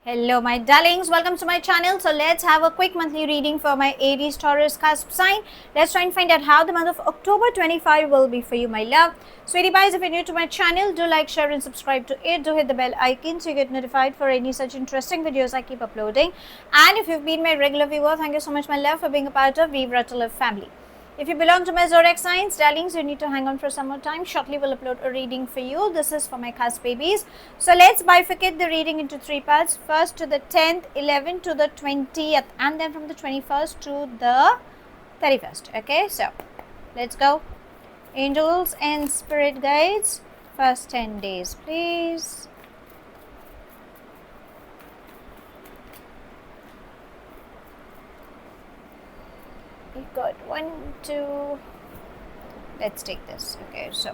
Hello my darlings, welcome to my channel. So let's have a quick monthly reading for my Aries, Taurus, cusp sign. Let's try and find out how the month of October 25 will be for you, my love. Sweetie pies, if you're new to my channel, do like, share and subscribe to it. Do hit the bell icon so you get notified for any such interesting videos I keep uploading. And if you've been my regular viewer, thank you so much, my love, for being a part of Vibra to Live family. If you belong to my zodiac signs, darlings, you need to hang on for some more time. Shortly, we'll upload a reading for you. This is for my cusp babies. So let's bifurcate the reading into three parts. First to the 10th, 11th to the 20th, and then from the 21st to the 31st. Okay, so let's go. Angels and spirit guides, first 10 days, please. We got 1, 2. Let's take this. Okay, so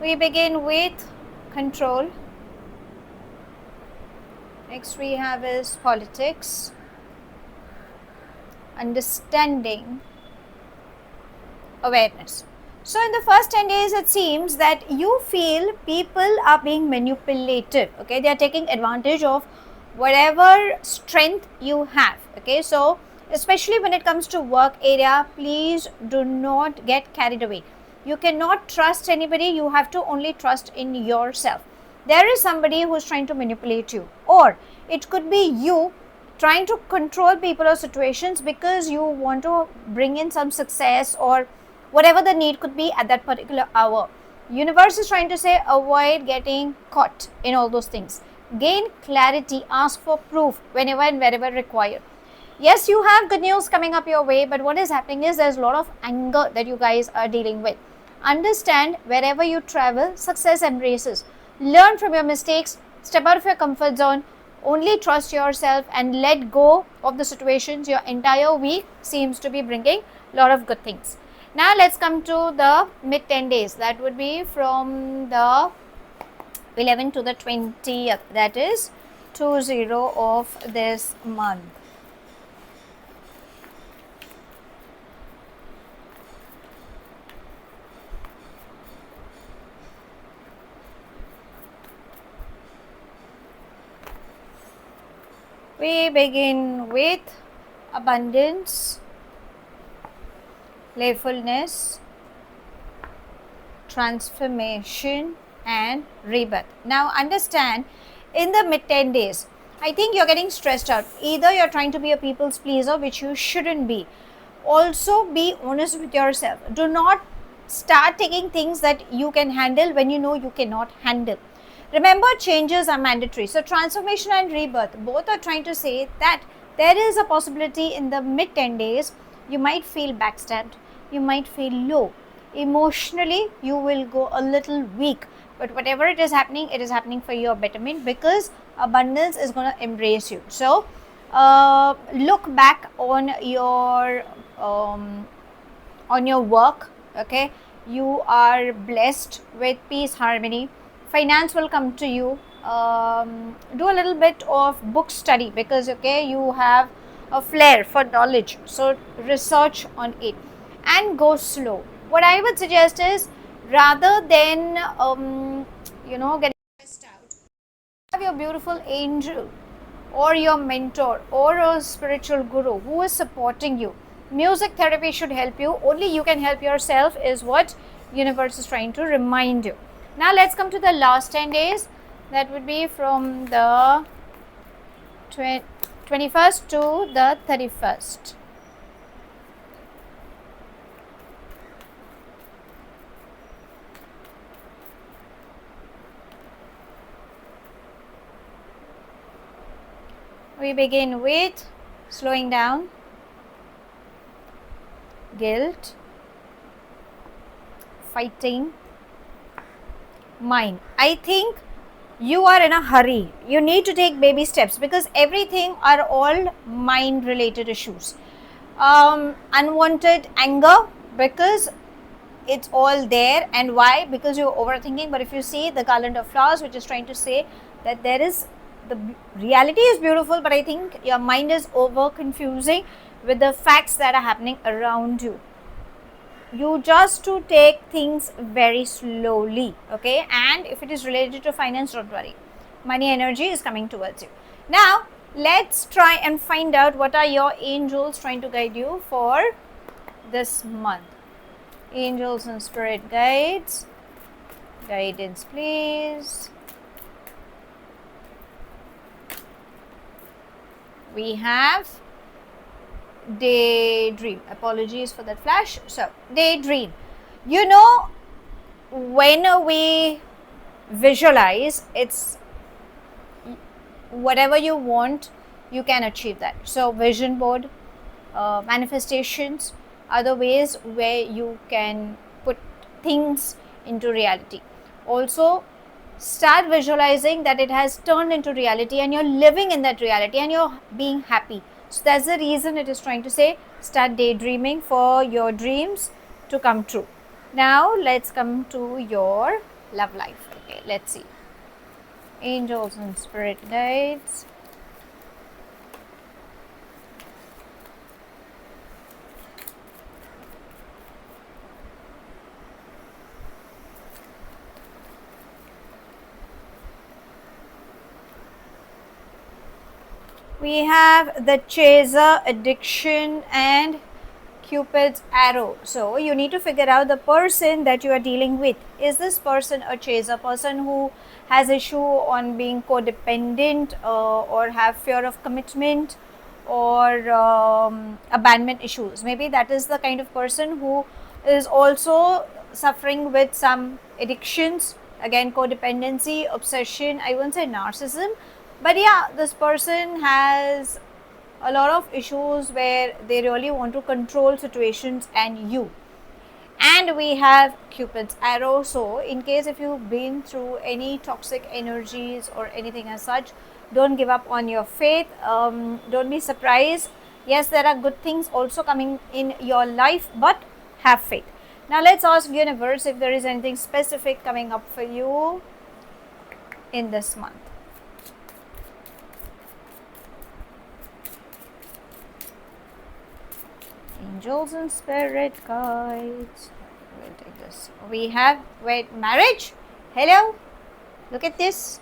we begin with control. Next we have is politics, understanding, awareness. So in the first 10 days, it seems that you feel people are being manipulated. Okay, they are taking advantage of whatever strength you have. Okay, so especially when it comes to work area, please do not get carried away. You cannot trust anybody. You have to only trust in yourself. There is somebody who is trying to manipulate you, or it could be you trying to control people or situations because you want to bring in some success or whatever the need could be at that particular hour. Universe is trying to say avoid getting caught in all those things. Gain clarity, ask for proof whenever and wherever required. Yes, you have good news coming up your way, but what is happening is there's a lot of anger that you guys are dealing with. Understand, wherever you travel, success embraces. Learn from your mistakes, step out of your comfort zone, only trust yourself and let go of the situations. Your entire week seems to be bringing a lot of good things. Now let's come to the mid 10 days. That would be from the 11th to the 20th. That is 20 of this month. We begin with abundance, playfulness, transformation and rebirth. Now understand, in the mid 10 days, I think you're getting stressed out. Either you're trying to be a people's pleaser, which you shouldn't be. Also be honest with yourself. Do not start taking things that you can handle when you know you cannot handle. Remember, changes are mandatory. So transformation and rebirth, both are trying to say that there is a possibility in the mid 10 days, you might feel backstabbed, you might feel low. Emotionally, you will go a little weak. But whatever it is happening for your betterment, because abundance is going to embrace you. So look back on your work. Okay, you are blessed with peace, harmony. Finance will come to you. Do a little bit of book study because okay, you have a flair for knowledge, so research on it and go slow. What I would suggest is, rather than getting stressed out, have your beautiful angel or your mentor or a spiritual guru who is supporting you. Music therapy should help you. Only you can help yourself is what universe is trying to remind you. Now let's come to the last 10 days. That would be from the 21st to the 31st. We begin with slowing down, guilt, fighting, mind. I think you are in a hurry. You need to take baby steps because everything are all mind related issues. Unwanted anger, because it's all there. And why? Because you're overthinking. But if you see the garland of flowers, which is trying to say that there is, the reality is beautiful, but I think your mind is over confusing with the facts that are happening around you. you just to take things very slowly, okay? And if it is related to finance, don't worry. money energy is coming towards you. Now let's try and find out what are your angels trying to guide you for this month. Angels and spirit guides, guidance please. We have daydream. Apologies for that flash. So daydream, you know, when we visualize, it's whatever you want, you can achieve that. So vision board, manifestations are the ways where you can put things into reality. Also start visualizing that it has turned into reality and you're living in that reality and you're being happy. So that's the reason it is trying to say start daydreaming for your dreams to come true. Now let's come to your love life. Okay, let's see. Angels and spirit guides. We have the chaser, addiction and Cupid's arrow. So you need to figure out the person that you are dealing with. Is this person a chaser, person who has issue on being codependent or have fear of commitment or abandonment issues? Maybe that is the kind of person who is also suffering with some addictions, again codependency, obsession, I won't say narcissism, but yeah, this person has a lot of issues where they really want to control situations and you. And we have Cupid's arrow. So in case if you've been through any toxic energies or anything as such, don't give up on your faith. Don't be surprised. Yes, there are good things also coming in your life, but have faith. Now let's ask universe if there is anything specific coming up for you in this month. Angels and spirit guides. We'll take this. We have, wait, marriage. Hello, look at this.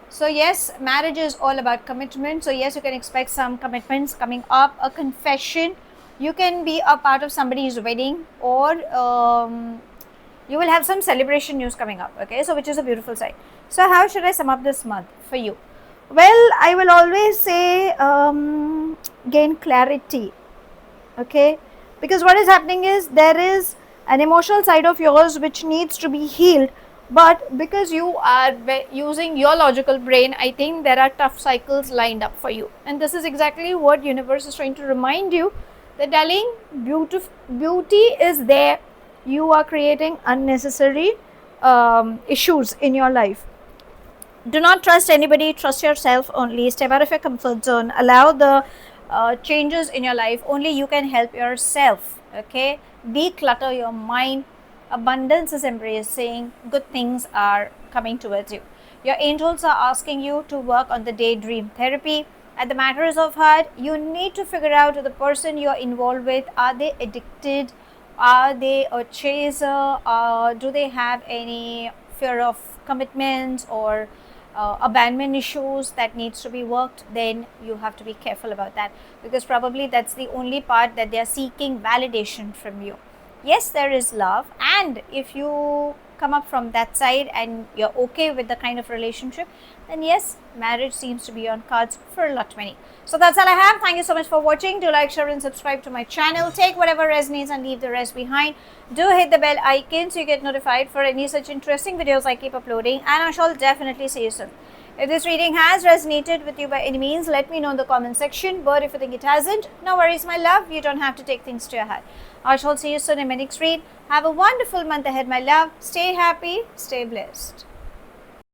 So yes, marriage is all about commitment. So yes, you can expect some commitments coming up. A confession. You can be a part of somebody's wedding, or you will have some celebration news coming up. Okay, so which is a beautiful sign. So how should I sum up this month for you? Well, I will always say gain clarity, okay, because what is happening is there is an emotional side of yours which needs to be healed, but because you are using your logical brain, I think there are tough cycles lined up for you, and this is exactly what universe is trying to remind you, that darling, beauty is there. You are creating unnecessary issues in your life. Do not trust anybody, trust yourself only. Step out of your comfort zone, allow the changes in your life. Only you can help yourself, okay. Declutter your mind. Abundance is embracing. Good things are coming towards you. Your angels are asking you to work on the daydream therapy. At the matters of heart, you need to figure out the person you are involved with. Are they addicted? Are they a chaser? Do they have any fear of commitments or abandonment issues that needs to be worked? Then you have to be careful about that, because probably that's the only part that they are seeking validation from you. Yes, there is love, and if you come up from that side and you're okay with the kind of relationship, then yes, marriage seems to be on cards for a lot many. So that's all I have. Thank you so much for watching. Do like, share and subscribe to my channel. Take whatever resonates and leave the rest behind. Do hit the bell icon so you get notified for any such interesting videos I keep uploading, and I shall definitely see you soon. If this reading has resonated with you by any means, let me know in the comment section, but if you think it hasn't, no worries my love, you don't have to take things to your heart. I shall see you soon in my next read. Have a wonderful month ahead my love. Stay happy, stay blessed.